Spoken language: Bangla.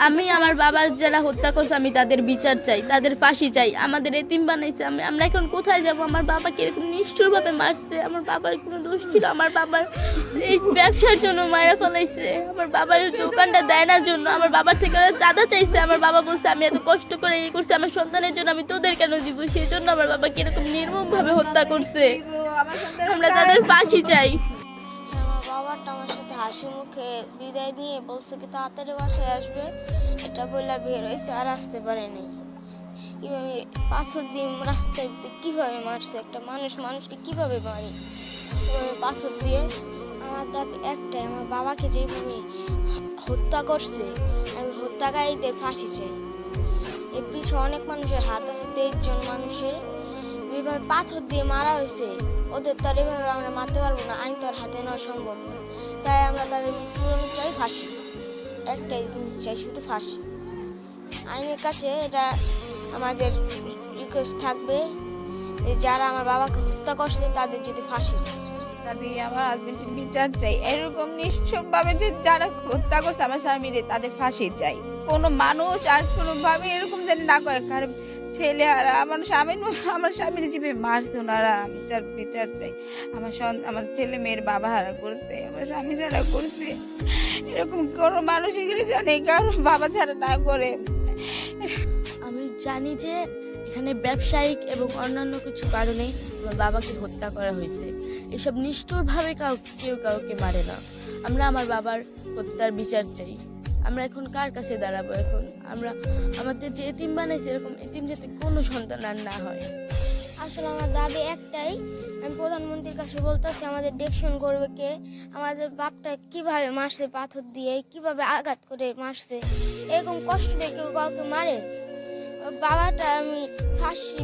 আমি আমার বাবার যারা হত্যা করছে আমি তাদের বিচার চাই, তাদের ফাঁসি চাই। আমাদের এতিম বানাইছে, আমরা এখন কোথায় যাব? আমার বাবাকে এরকম নিষ্ঠুরভাবে মারছে। আমার বাবার কোনো দোষ ছিল? আমার বাবার এই ব্যবসার জন্য মায়েরা ফলাইছে। আমার বাবার দোকানটা দেয় না জন্য আমার বাবার থেকে চাঁদা চাইছে। আমার বাবা বলছে আমি এত কষ্ট করে এই করছি আমার সন্তানের জন্য, আমি তোদের কেন দিব? সেই জন্য আমার বাবাকে এরকম নির্মমভাবে হত্যা করছে। আমরা তাদের ফাঁসি চাই। আমার বাবাটা আমার সাথে হাসি মুখে বিদায় নিয়ে বলছে কি তাড়াতাড়ি বাসায় আসবে, এটা বলে বের হয়েছে আর আসতে পারেনি। কিভাবে পাথর দিয়ে রাস্তার ভিতরে কিভাবে মারছে একটা মানুষকে কিভাবে মারি, কিভাবে পাথর দিয়ে। আমার দাবি একটাই, আমার বাবাকে যেভাবে হত্যা করছে আমি হত্যাকারীদের ফাঁসি চাই। এর পিছনে অনেক মানুষের হাত আছে, 23 জন মানুষের যেভাবে পাথর দিয়ে মারা হয়েছে ওদের তো আর এভাবে আমরা মারতে পারবো না, আইন তো আর হাতে নেওয়া সম্ভব না। তাই আমরা তাদের মৃত্যুদণ্ড চাই, ফাঁসি। একটাই চাই, শুধু ফাঁসি। আইনের কাছে এটা আমাদের রিকোয়েস্ট থাকবে যে যারা আমার বাবাকে হত্যা করছে তাদের যদি ফাঁসি দেয়। আমি আমার হাজবেন্ডের বিচার চাই, এরকম নিশ্চয় ভাবে যে যারা হত্যা করছে আমার স্বামীরে তাদের ফাঁসি চাই। কোনো মানুষ আর কোনো ভাবে এরকম জানি না করে, কারণ ছেলে আর আমার স্বামীর জীবে মারছে ওনারা। বিচার চাই। আমার ছেলে মেয়ের বাবা হারা করছে, আমার স্বামী ছাড়া করছে, এরকম কোনো মানুষ এগুলি জানে কারণ বাবা ছাড়া না করে। আমি জানি যে এখানে ব্যবসায়িক এবং অন্যান্য কিছু কারণে আমার বাবাকে হত্যা করা হয়েছে। এসব নিষ্ঠুরভাবে কেউ কাউকে মারে না। আমরা আমার বাবার হত্যার বিচার চাই। আমরা এখন কার কাছে দাঁড়াবো? এখন আমরা আমাদের যে এতিম বানাইছে এরকম এতিম যাতে কোনো সন্তান আর না হয়। আসলে আমার দাবি একটাই, আমি প্রধানমন্ত্রীর কাছে বলতেছি আমাদের দেখশন করবে কে, আমাদের বাপটা কিভাবে মারছে পাথর দিয়ে, কিভাবে আঘাত করে মারছে, এরকম কষ্ট দিয়ে কেউ কাউকে মারে? বাবাটা আমি ফাঁসি